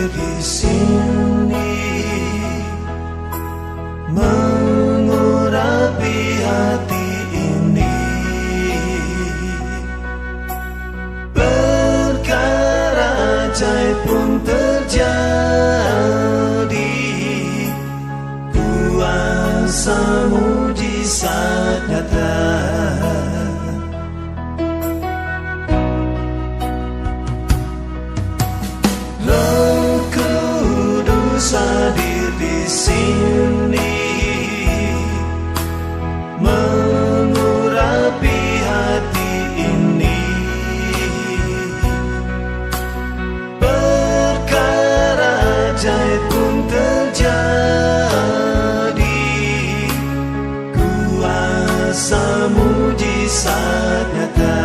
hadir di sini, mengurapi hati ini. Perkara ajaib pun terjadi, kuasa mujizat nyata. Hadir di sini, mengurapi hati ini. Perkara ajaib pun terjadi, kuasa mujizat nyata.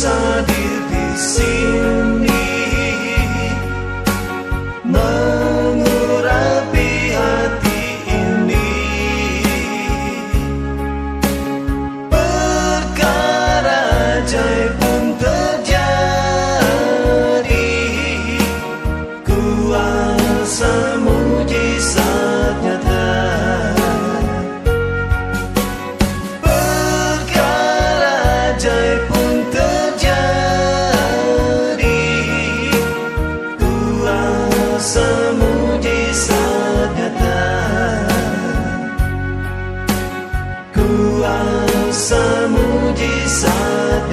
Hadir di sini, mengurapi hati ini. Perkara ajaib pun terjadi, kuasa mujizat nyata. Perkara ajaib pun mujizat nyata, kuasa mujizat